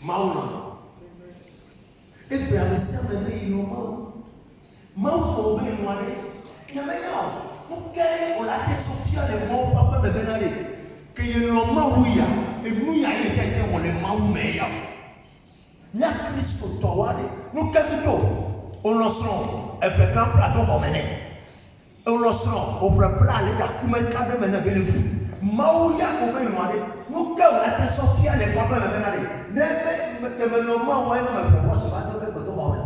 Mauna. Abraham is saying, "You know, Mount for me, okay, on la tête sociale et mon papa me benale. Que you know, Mauya, et nous y a été on les Maumeya. Nya Christ pour toi, nous capitons, on l'enseigne, et fait camp à ton emmener. On l'enseigne, on prépare les documents cadres de Menabelu. Mauya, on met nous on la tête sociale et papa me benale. N'aimez que me nommer, on va me voir, ça va te faire de moi.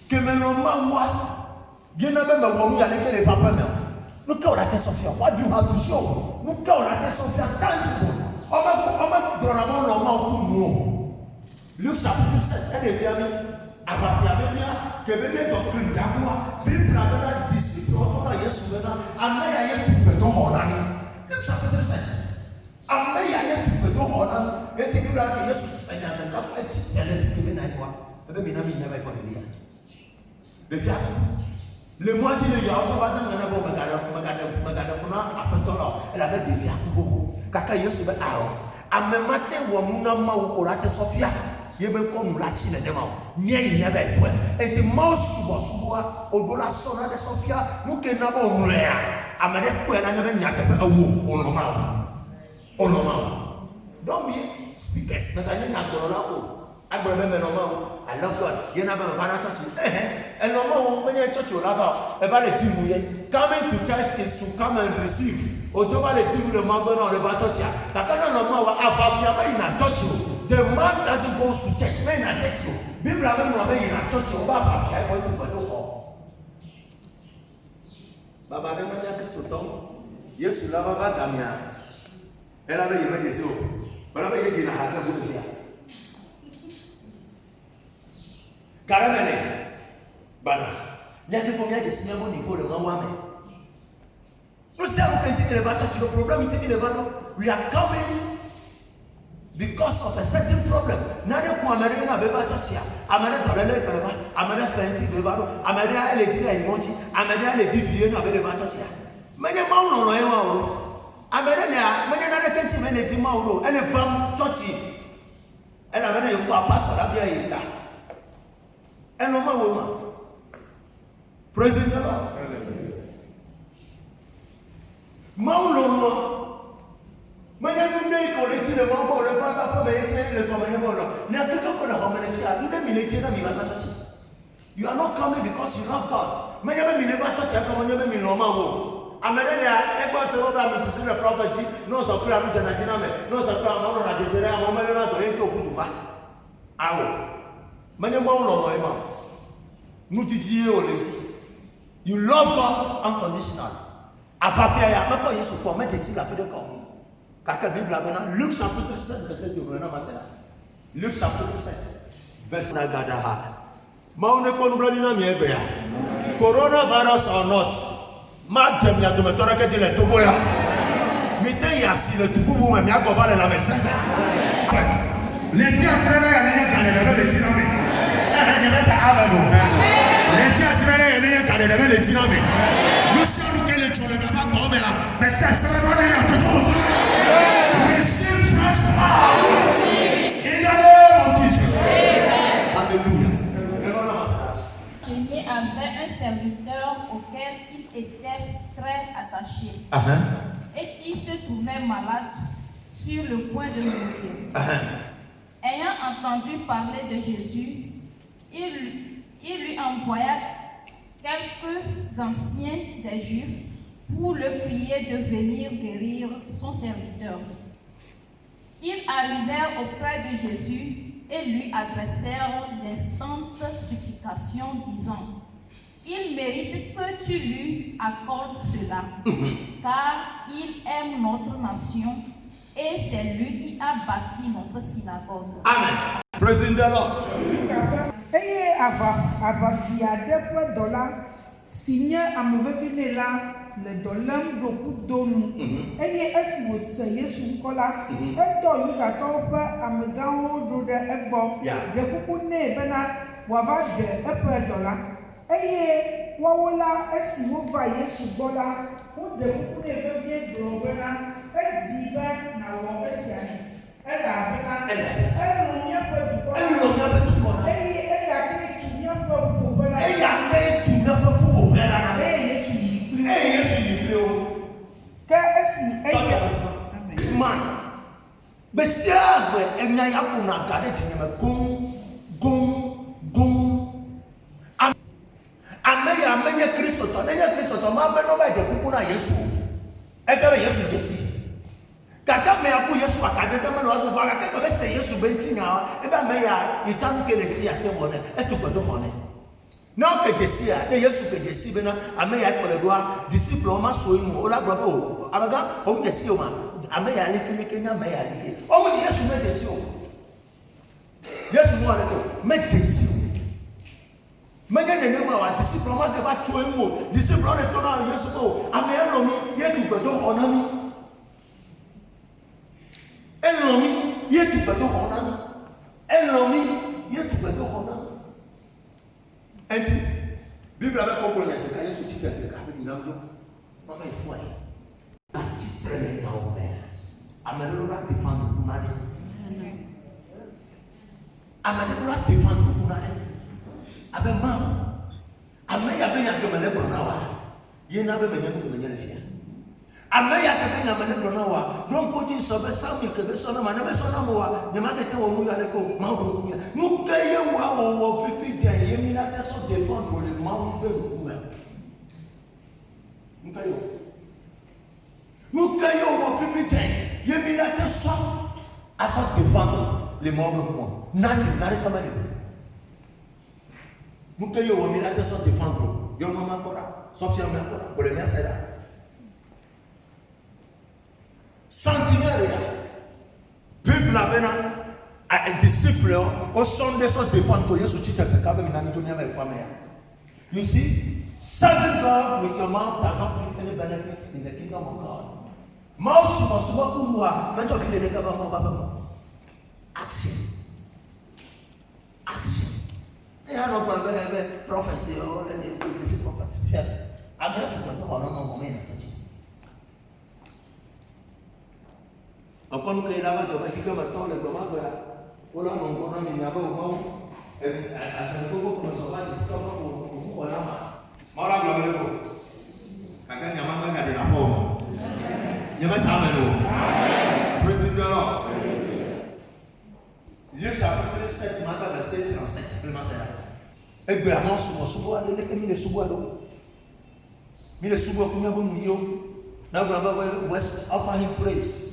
Que me nommer, moi. Bien même when we are making a papa now. Look how that is of your. What do you have to show? Look how that is of your tangible. Luke chapitre 7, elle est bien à partir de là, que bébé doctrine d'Amoua, Bible a disciple, on a Yesu maintenant, Amé a yé tout le temps en année. Luke chapitre 7. Amé a yé tout le temps en année. Et tu peux là que Yesu Seigneur, c'est comme un petit élève qui vient à toi. Et bien, il n'a pas fait de rien. Le fiat. Le moitié de Yahoo, elle avait dévié à beaucoup. Kaka Yesu be aro. Ame matin wo muna ma wo ko lati Sofia. Ye be ko nu lati ne dem. Nye yi ne be fo. Enti ma subo odola sona de Sofia, nu ke na bo nu ya. Ame de ko na nya be nya ke awu onoma. Don't be speakers. Na tani na ko la ko. Agbere me normal. I love God. You never have a church. And normal when you church you love about the team. Coming to church is to come and receive. Or to the team the man on the church. That kind of normal in a church. The man doesn't go to church. Men are church. People are in a church. Baba going to go. Baba never get so yes, you love about Damia. And I may you so. But I may have a good fear. Caramele, Bana. Nyaki pour nyaki si nyamo niveau de mwame. Nous savons continuer le battre. Le problème est le battre. We are coming because of a certain problem. Nade ko amere na be battre tia. Amere tolele pereba. Amere fenti be battre. Amere ele ti ga imoji. Amere ele ti vie na be battre tia. Menye ma uno no ewa o. Amere le menye na de kenti menye ti ma uno. Ele fam church. Ele amere yo ko pastor abia yita. And no woman. Praise the Lord. Maulo. Manya nde koleti le mambo le papa pa me ete le komene bolo. Na keko ko na komene tia, nde mileti na mi ba church. You are not coming because you love God. Manya be mi ne ba church ka manya be mi no ma wo. Amere ya egba se wo ba Mrs. the prophet ji, no so kura mi jana jina me, no so kura ma no na dedere am mele na to enti okudu fa. Awo. Manya maulo no ema. You love God unconditionally. Apafia ya mako Yesu kwa mete sila fede kwa. Kaka Bible abena Luc chapitre 7 verset 2 na masela. Luc chapitre 7 verset na gadaha. Maune ko nbrani na miebe ya. Coronavirus or not. Ma jem ya to metora ke jele togo ya. Mite ya si le tububu me mi agovale la mesa. Leti atrana ya nene kanele leti na me. Nyamesa abado. Leti atrana ya nene kanele leti na me. Luciano kele chole baba bombe la. Mete sele no ya to. Receive fresh power. In the name of Jesus. Alléluia. Il y avait un serviteur auquel il était très attaché et qui se trouvait malade sur le point de mourir. Ayant entendu parler de Jésus, il lui envoya quelques anciens des Juifs pour le prier de venir guérir son serviteur. Ils arrivèrent auprès de Jésus et lui adressèrent d'instantes supplications, disant: il mérite que tu lui accordes cela, car il aime notre nation et c'est lui qui a bâti notre synagogue. Amen. Praise the Lord. Eye ava fiade kwe dola signe amovevine la le dolem doku donu. Eye esi wo se Yesu kola eto yuda to pe amegawo do de egbo. De kuku ne bena wava de epe dola. Eye wawola esi wo va Yesu bola wo de kuku ne bebie do bena edi be na wo esi ani. Ela man. Besia be enya yaku na gade tinyama gum. Ameya amenye Kristo to, nenya Kristo to ma be no ba je kuku na Yesu. Eka be Yesu jesi. Kaka me aku Yesu akade de me no do va kaka be se Yesu be ntinya e ba me ya itam ke le si ate mo ne etu godo mo ne na ke jesi a de Yesu ke jesi be na ame ya ko le do a disciple ma so imu ola gba o abaga o jesi o ma ame ya leke nya me ya leke o mo Yesu me jesi o Yesu mo ale ko me jesi me nya ne ma wa disciple ma ke ba cho imu disciple ne to na Yesu ko ame ya no mi ye tu godo ona mi Elomi, yetu bedo honami. Elomi, yetu bedo honami. Enti, Bible avec quoi les cas Yesu ti tese ka bi na ndo. Mama ifo ai. Ati trene na o me. Amelo ba defend ku na de. Amelo ba defend ku na de. Abe ma. Ame ya be ya ke mele ko na wa. Ye na be me nyam ke me nyale fia. Ameya ke nya mele blona wa don ko jin so be sami ke be so na ma na be so na mo wa ne ma ke te wo mu ya le ko ma do ku ya nu ke ye wa wo fifi den ye mi na te so defend ko le ma wo be ku me nu ke yo wo fifi den ye mi na te so asa defend le ma wo be ku na ti na re kama le nu ke yo wo mi na te so defend yo no ma kora so fi am kora ko le mi aseda Centenaire, Bible abena a disciple au son de son défendre que Yesu tite se kabe mina nito nyama ifame ya. You see, serving God with your mouth does not bring any benefits in the kingdom of God. Mouth suba kumwa, mecho kile de kaba mo baba mo. Action. E ha no kwa be prophet o le ni prophet. I'm here to talk about no moment at all. Upon que la vato qui comme attend le comment voilà on connaît mais n'aba au moment à ce niveau comme ça va dit comme on voilà mala bla bla kaka nyama nga de na ho nyama sa meno praise the Lord Luc chapitre 7 Matthieu verset 37 vraiment c'est là et bien avant souvent aller les mi le souvent do mi le souvent comme bon yo na baba west offer him praise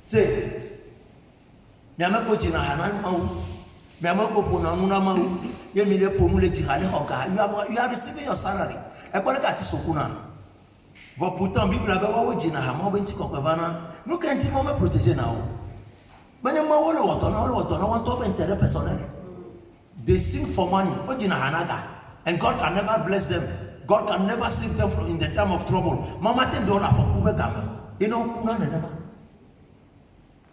say, Yamako Jina Hanan Mau, Yamako Punamuna Mau, Yamile Pumule Jihani Hoka, you are receiving your salary. A Polagati Sokuna. Voputan Bible about Jina Hamo Bentiko Kavana, no can't Timoma protege now. When you know what no one top and terror personnel. They sing for money, Ojina Hanaga, and God can never bless them. God can never save them from in the time of trouble. Mama $10 for Kubegama. You know, none.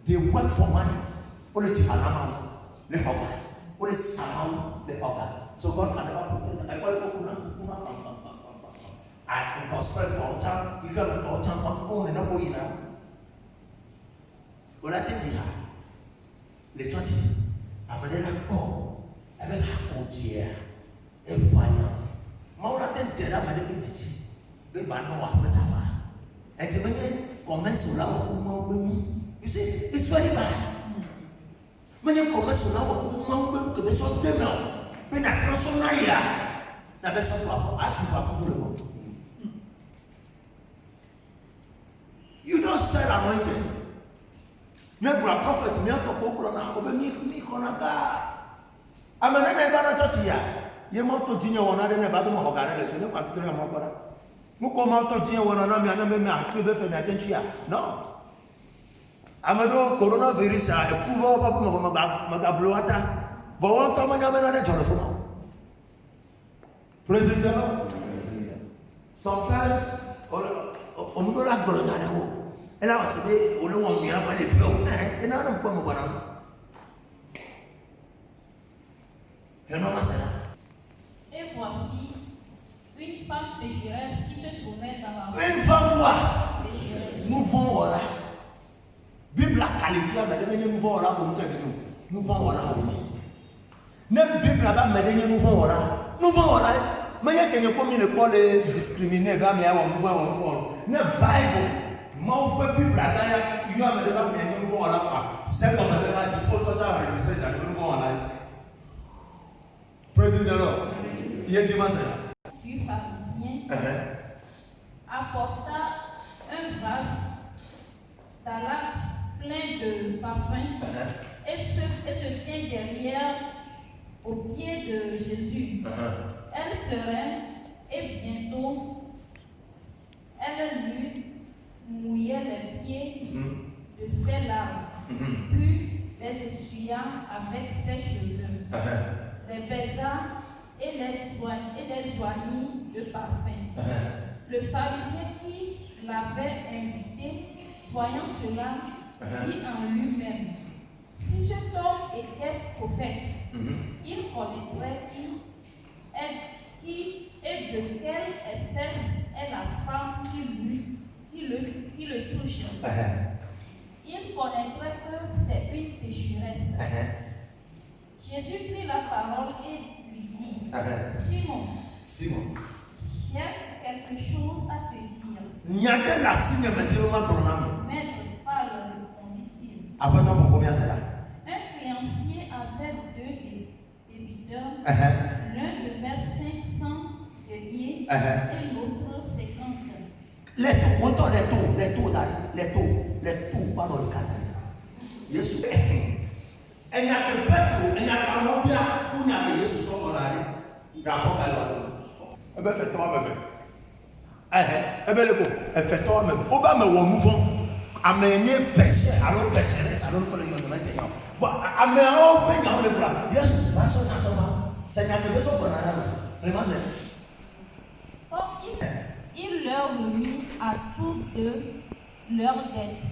They work for money. Only Tihanama, the hogger. Only Samau, the hogger. So God can never put them. I gospel altar, you have an altar not only no boy now. Well, I think the church, I'm a little oh, I will have dear. Everyone, more than there are my deputy. They ban no one better. And when you commence to love, you see, it's very bad. When you come to know to be so demo, when I cross on Naya, the best of all, I keep you don't sell anointing. Never a prophet, me out of Poplana, over me, Konaga. I'm an Ebana Totia. Yamoto Junior, one other than Babama Hogara, so no consider a Mokora. Mukomoto Junior, one another, and I may kill the Fenatentia. No. Amado coronavirus a epouva papa magabloata bo won to manya mena de jolofo no president sometimes omudo la gboro na dawo e la wase be olowon mi aba le fe o e na no po mo gbara e no masala. Et voici une femme pécheresse qui se trouvait dans la une femme quoi pécheresse. Nous vont voilà Bible a qualifié mais de nouveau là pour nous vont voilà ne Bible a mais de nouveau voilà mais il y a quelqu'un comme il peut les discriminer va mais on nous voit ne Bible ma fait Bible là il y a mais Praise the Lord. Du pharisien apporta un vase d'alate plein de parfums et se tient derrière au pied de Jésus. Elle pleurait et bientôt elle lui mouillait les pieds de ses larmes, puis les essuya avec ses cheveux, les baisa et les joignit de parfum. Le pharisien qui l'avait invité, voyant cela, dit en lui-même: si cet homme était prophète, il connaîtrait qui et de quelle espèce est la femme qui le touche. Il connaîtrait que c'est une pécheresse. Jésus prit la parole et lui dit: Simon, j'ai quelque chose à te dire. Maître, parle, répondit-il. Un créancier avait 2 débiteurs, l'un devait 500 deniers et l'autre 50. Les taux, pardon, le cadre. Yesu, elle n'a que Petro, elle n'a qu'à Mobia, où n'y a que Yesu sur mon arrière. D'accord, elle va faire toi, elle va le coup, elle fait toi, même. Au bas, mais on nous vend. Amener péché, alors pécheresse, alors que le yon maintenant. Bon, amener un peu dans le plat. Yesu, pas son ensemble. C'est n'a que besoin pour il leur remit à tous deux leurs dettes.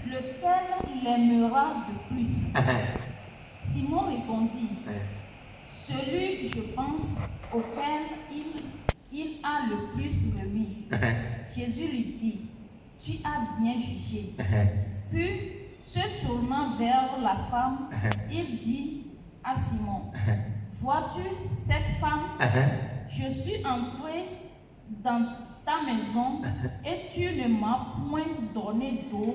Lequel l'aimera de plus? Simon répondit: celui, je pense, auquel il a le plus remis. Jésus lui dit: tu as bien jugé. Puis, se tournant vers la femme, il dit à Simon: vois-tu cette femme? Je suis entré dans ta maison et tu ne m'as point donné d'eau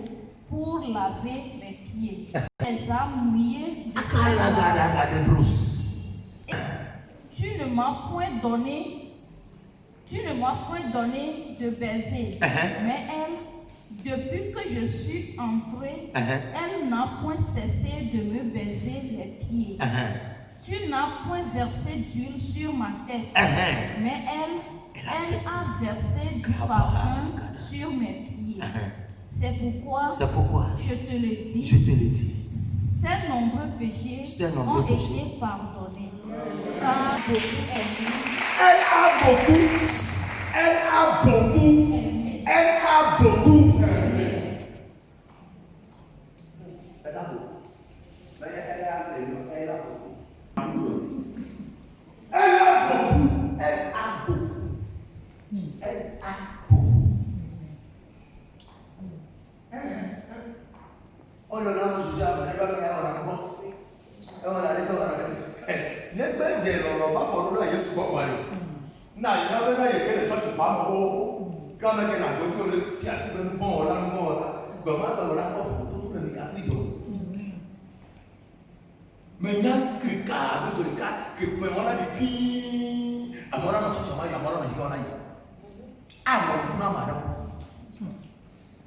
pour laver mes pieds. Tu les as mouillés de tu ne m'as point donné de baiser. Mais elle, depuis que je suis entré, elle n'a point cessé de me baiser les pieds. Tu n'as point versé d'huile sur ma tête, mais elle a versé du parfum sur mes pieds. C'est pourquoi je te le dis. Ces nombreux péchés ont été pardonnés. Car beaucoup aimé. Elle a beaucoup. Oh là là, je dis,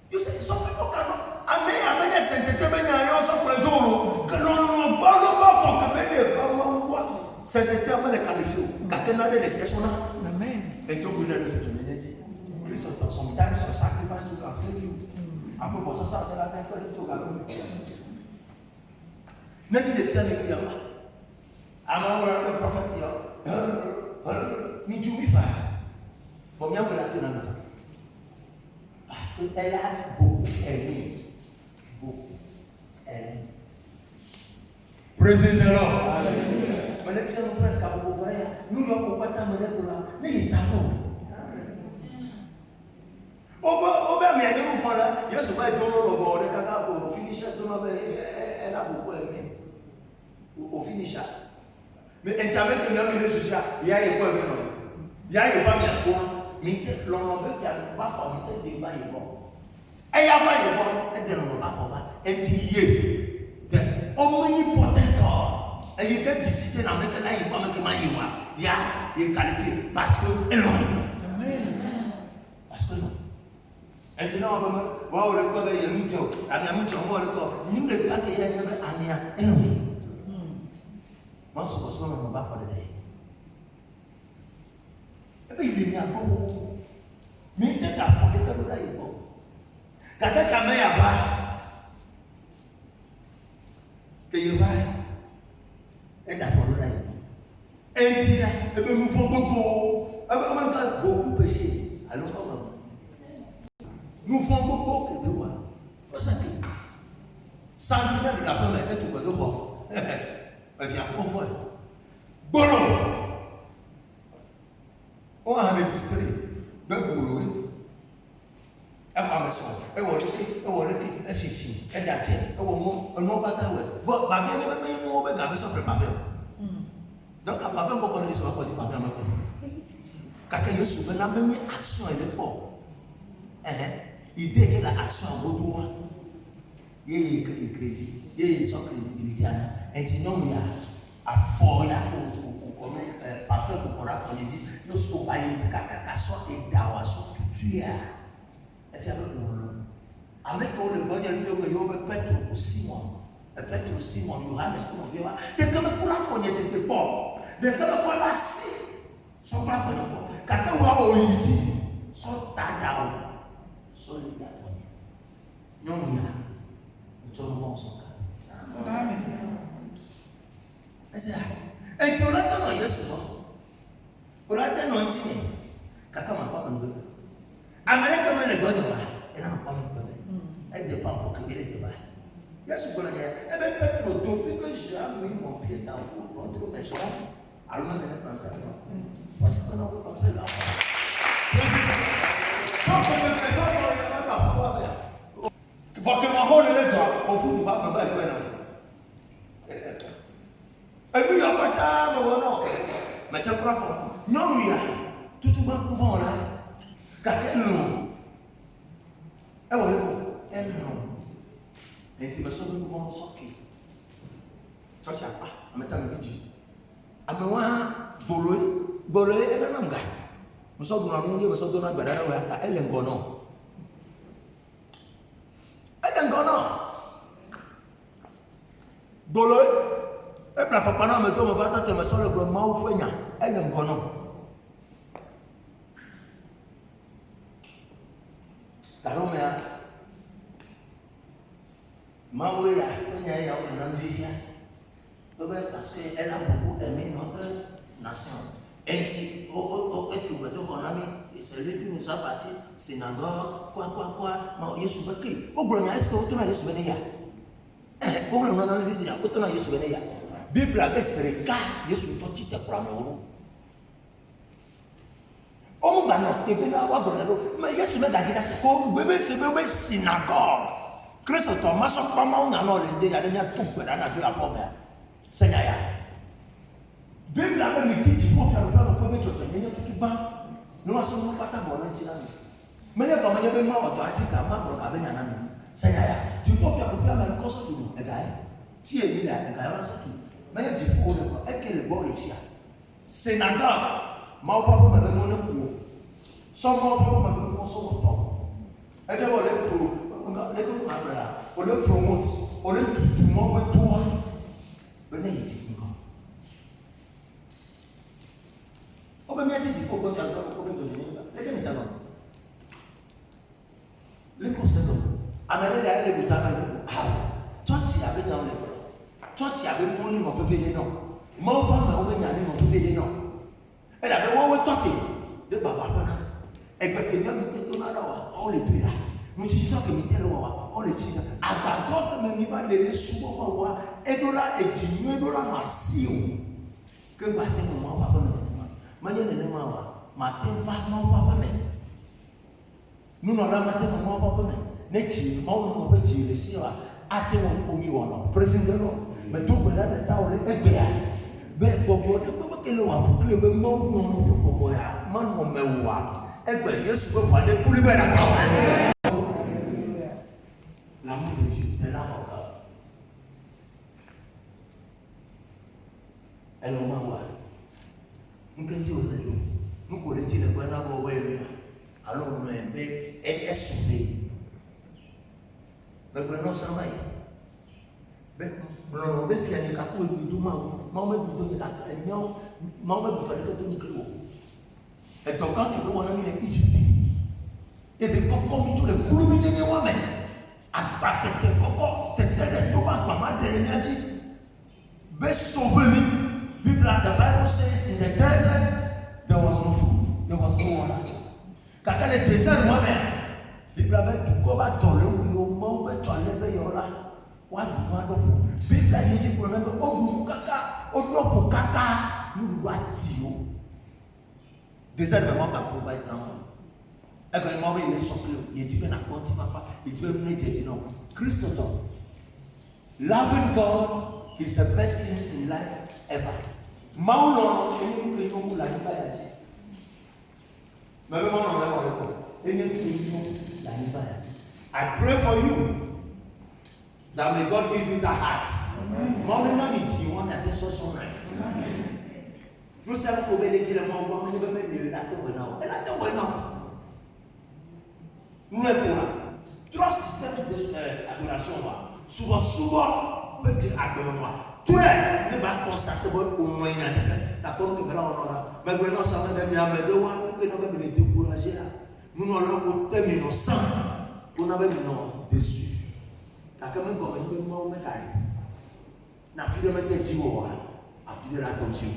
you say some people cannot. Amenye sainteté benya yo so préjoro que non pas faut que benya vraiment quoi sainteté amenye le qualifier kakena de l'exceptionnel. Amen. Et tu connais le témoignage. Christ sometimes your sacrifice to can save you. Après pour ça de la tête de tout gars. Nani de fier de lui. Amon le prophète yo. Ni tu mi fa. Bon bien que la Dieu n'a pas. Parce qu'elle a beaucoup aimé. Praise the Lord. Maintenant, si on presque à vous voir, nous n'avons pas tant de là. Mais il est d'accord. Mais nous voilà. Il y a ce bail d'eau le bord, au finish, elle a beaucoup aimé. Au finish. Mais internet, il y a un milieu social. Il y a un peu il y a une famille à quoi. Mais l'on peut faire pas formité de vaille bon. Et il y a vaille bon, et de l'on va faire. Et il y a omnipotent God. Et Et il est décidé dans le là, il va me dire, il est qualifié parce que non. Parce que non. Et tu n'as pas le corps de Yamucho, à Yamucho, le corps, nous ne pas qu'il y ait un ania. Moi, ce que je ne vais pas faire de day. Et puis il est mis à beaucoup. Mais il est à fond de tout là. Quand tu as mis à voir, que il va être à fond de là. Et puis nous faisons beaucoup péché. Alors comment? Nous faisons beaucoup de quoi? Pour ça que sentinelle de la femme est tout de quoi? Elle vient au fond. Bon, on a enregistré de boulot. Elle va me sortir. Elle va le elle s'y elle date. Elle va non pas ta ouais. Bon, va bien, mais nous on va garder ça préparé. Donc, à part faire beaucoup de choses, on va pas faire encore. Quand il y a souvent la même action, elle est pas. L'idée que l'action est au il y a crédit, il y a son crédibilité. Et sinon, il y a à fort, il y a parfait pour qu'on a fait, il dit, nous sommes pas dit qu'à soit et d'avoir son tout tuer. Et puis avec nous, avec le bon, il y a le fait que il y a peut-être Simon. Peut-être Simon, il y aura un esprit de violence. Dès que le coup la fournière était bon, dès que le coup la si, son pas fait de bon. Quand on voit au Yiti, son tadao, son lit la fournière. Non, il y a. Nous sommes son cas. Et c'est là. Et tu l'as donné, il y a souvent. On l'a donné, il y a quelqu'un m'a pas me donné. Amérique, comme elle est bonne, elle n'a pas me donné. Elle dépend, il faut qu'il y ait des débats. Il y a ce qu'on a dit. Eh bien, Petro, depuis que j'ai mis mon pied dans votre maison, allemand et français, parce qu'on a commencé là. Quand on me fait ça, on ne va pas pouvoir faire. Parce que ma rôle est là, au fond, tu vas me faire faire. Et puis, il n'y a pas d'âme, non. Mais tu as quoi faire? Non, il y a. Tout le monde pouvant là. Car elle non. Elle va le coup. Elle non. L'intimation de nous vont sortir. Tu vois, mais ça me dit. Amewa boloé, elle n'a pas. Nous sommes dans le monde, nous sommes dans le monde, elle est ngono. Elle est ngono. Boloé, elle n'a pas pendant me donner, va t'attendre, mais sur le grand mot, elle est ngono. Alors, mais Maouya, parce qu'elle a beaucoup aimé notre nation. Et c'est lui qui nous a bâti synagogue, quoi. Yesu Bakri. Est-ce que vous avez Yesu Beneya? Pour le moment, vous avez Yesu Beneya. Bible a fait Yesu Toti te promène. On va noter, mais Yesu Beneya, c'est quoi? C'est une synagogue. Christ Thomas, pas mal, on a l'idée, il y a des tout peu dans la pomme. C'est Naya. Bible a même dit qu'il faut faire le premier jour, il y a tout bas. Nous ne sommes pas ta bonne tirade. Mais il y a comme il y a même mort, tu as dit qu'à ma bonne cabine à l'ami. C'est Naya. Tu peux faire le plan, mais il faut tout. Les gars, si il est là, les gars, va sortir. Mais il y a du coup, est-ce qu'il est bon le chien? C'est Nada. Ma papa m'a donné un coup. Son papa m'a donné un son temps. Et je vais aller pour. On le promote, on le tout le monde toi. Venez ici. On peut mettre ici pour qu'on ait un problème de génie. Les gens savent. Les conseils. Amène les boutons. Toi tu avais dans les bras. Toi tu avais mon nom, on peut faire des noms. Moi on va me dire on peut faire des noms. Elle avait ouais toi de papa. Et que quelqu'un me dit on les tuera. Nous disons que on le tire. Abandon que nous va les souvent et de là et diminuer de là nation. Que matin nous va pas nous. Matin nous va matin va nous va pas mais. Nous non la matin nous va pas mais. Ne tire pas nous va tirer si là. Ate on omi wala. Président mais tout le monde est là on est bien. Ben bobo de bobo que le wa fu que le mo no bobo ya. Man mo mewa. Egbe Yesu ko fa le kuli be la ka. L'amour de Dieu est là encore. Elle est au Marois. Nous pouvons dire aux élèves, nous connaissons les points d'abord. Alors nous elle est sauvée. Mais non, ça va. Mais non, mais fier de capou et du maman, maman du don de la cagnon, maman du frère de Nicolas. Et donc quand tu vois on a mis les Égyptiens. Et bien comme tous les coups de moi-même, attaquer tes cocos, tes têtes de toba, maman de l'énergie. Be sauver. Bible, the Bible says in the desert there was no food, there was no water. Quand le désert moi-même, Bible avait tout comme à ton le ou au tu as levé yola. Wa du moi donc. Bible a dit pour même au kaka, au pour kaka, nous doit dire. Désert vraiment qu'a provide l'amour. Et quand il m'a envoyé les sorties, il dit ben à quoi tu vas pas, il dit ben il dit non. Christ loving God is the best thing in life ever. Maulo eni kino la nipa ya ji. Mebe mo no le ko. Eni kino la nipa ya ji. I pray for you that may God give you that heart. Mo na ni ti won na so so na. Nous savons qu'on va dire le mot bon, mais nous allons dire la tête bonne. Et la tête bonne. Nous avons trois systèmes d'adoration. Souvent, on peut dire adonne-moi. Tout le monde va constater au moins la porte que là on a. Mais maintenant, ça va devenir un peu de voir que nous allons nous décourager. Nous allons terminer sans. On avait nous déçus. La caméra est un peu métallique. La fille de mettre du haut. Afide la attention.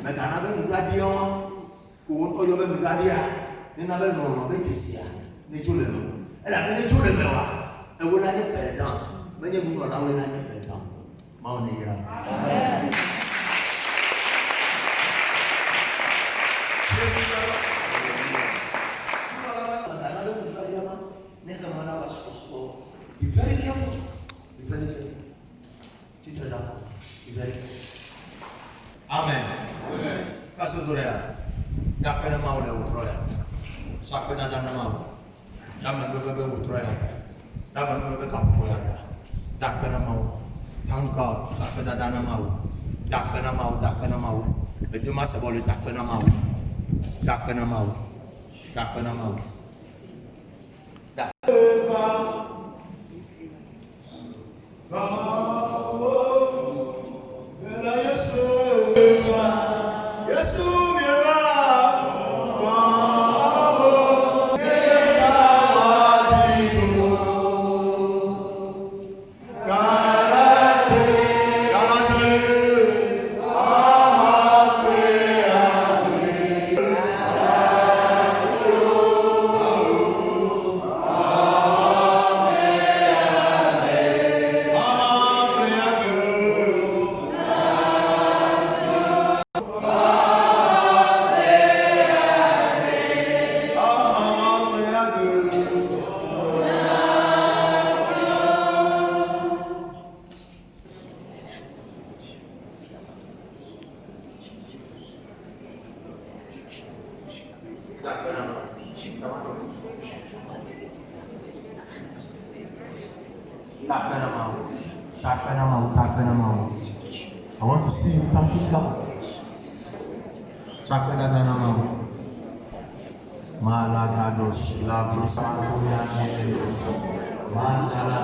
Mais quand on a un gardien, ou on a un gardien, on a un nom, on a un tissu, on a un nom. Elle a un nom, elle a un perdant. Mais nous avons un perdant. Mais on est là. Be very careful. Be very careful. Be very careful. Amen. Kasih Tuhan. Tak pernah mau dah utroya. Sampai dah jangan mau. Dalam beberapa utroya. Dalam beberapa kampung ya. Tak pernah mau. Tangkap sampai dah jangan mau. Tak pernah mau. Tak pernah mau. Itu masa boleh tak pernah mau. Tak pernah mau. Tak pernah mau. Tak. I want to see you thanking God. Malagados, Labros, Mandala,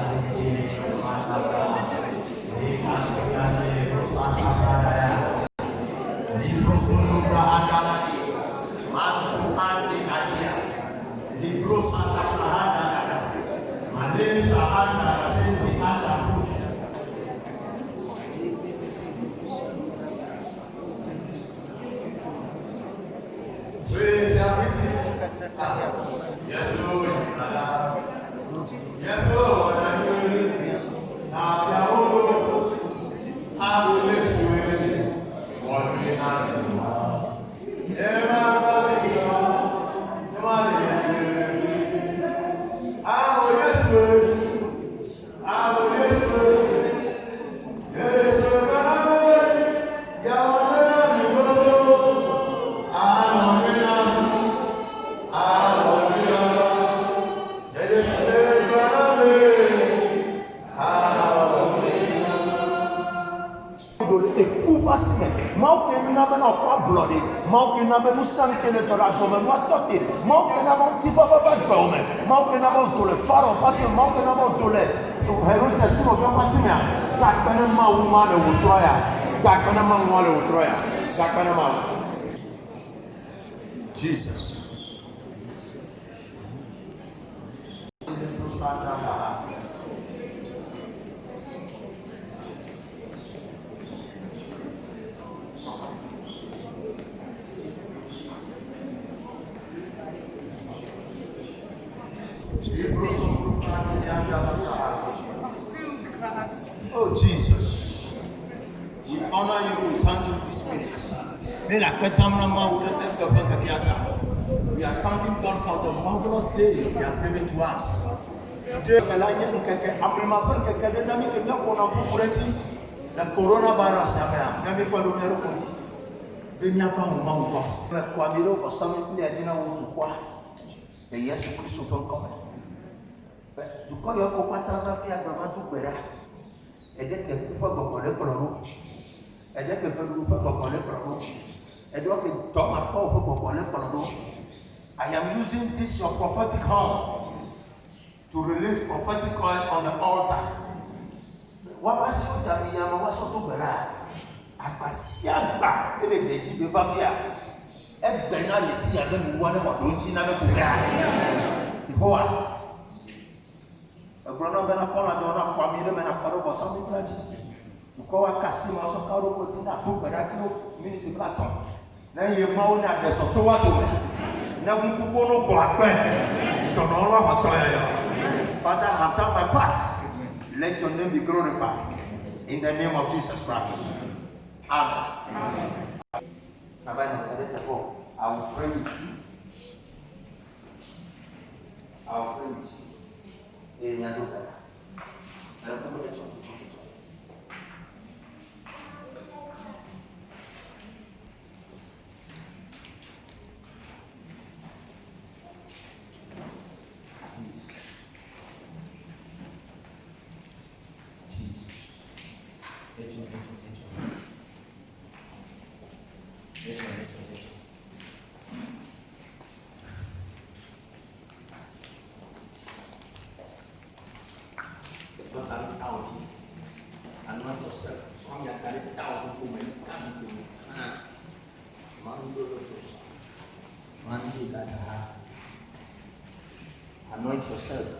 yes, Lord. Yes, Lord. I will listen to you. What we have. Mau que não vai não para bloody. Mau que não vai no sangue que ele torna como uma sorte. Mau que não vai tipo para para mau que não vai tole faro parce mau que não vai tole. Herodes tu não vai passar mais. Tá quando mau uma de outroia. Tá quando mau uma de outroia. Tá quando mau. Jesus. Oh Jesus, we honor you, we thank you this minute. We are thanking God for the marvelous day He has given to us. Today, the coronavirus, I am using this your prophetic horn to release prophetic oil on the altar. What was your Jamia? What sort of bella? Apasiaba, ele de ti beva via. E benality and then one of the China to die. Hoa. A brother been upon a donor, Kwame, and a color for something like Ukoa Casimo, so Caro Cotina, Pucaraco, Minute Platon. Then you moan at the Sotoa. Now we could go no black man. Don't know what Father, I have done my part. Let your name be glorified. In the name of Jesus Christ. Amen. I will pray with you. I will pray with you. In your Anoint yourself.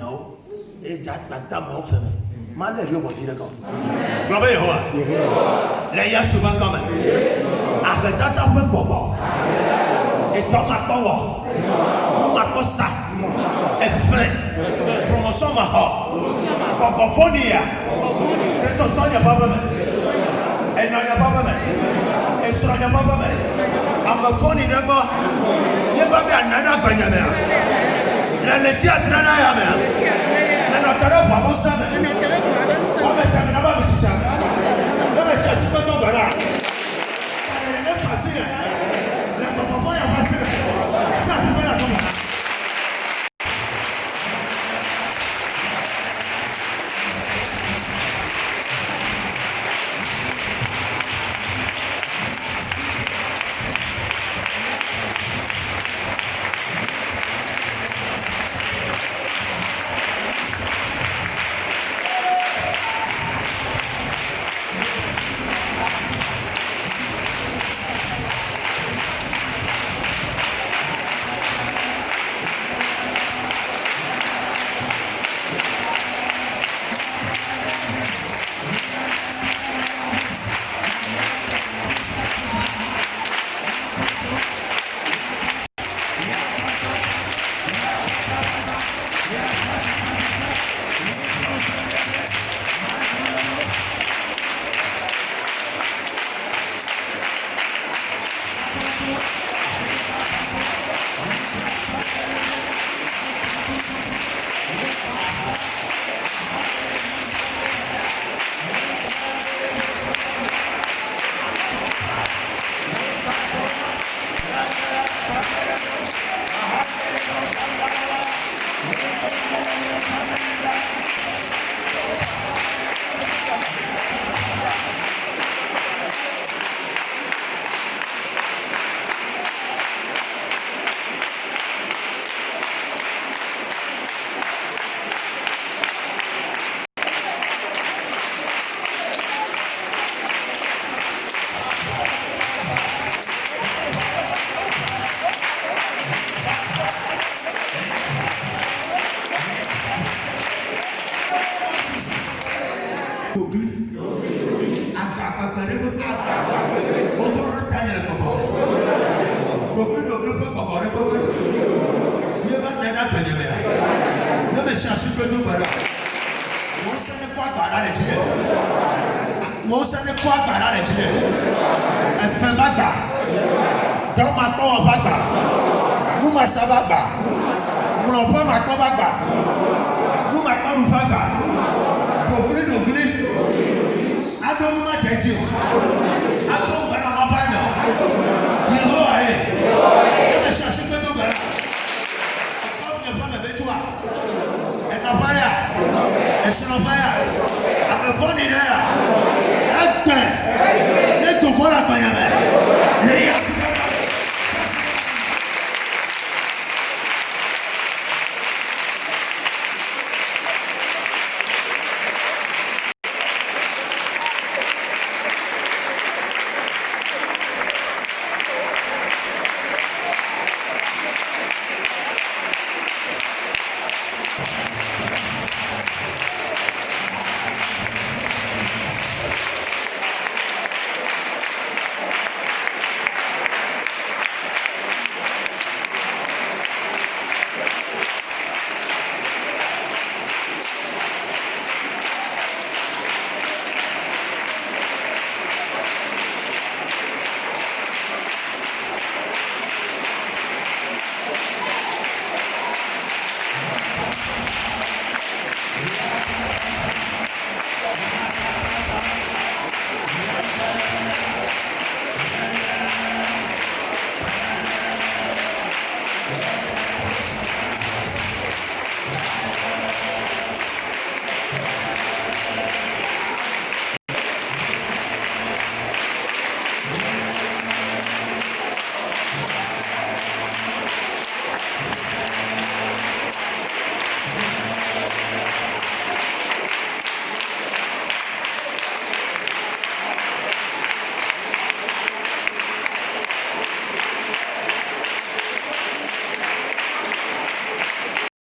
no, it's just that damn often. Man, let you go to the God. Let us come. After that, I'm a bobo. It's not my power. My cosa. A friend. From a summer hall. Bopophonia. Get to Tonya Baba. And Nanya Baba. And Sonia Baba. I'm a phony number. You might be another Banyana. Let the theatre and I got up about 7. I'm a 7 about Mrs. Let me say, super number. Let's see it. Let my boy have a second.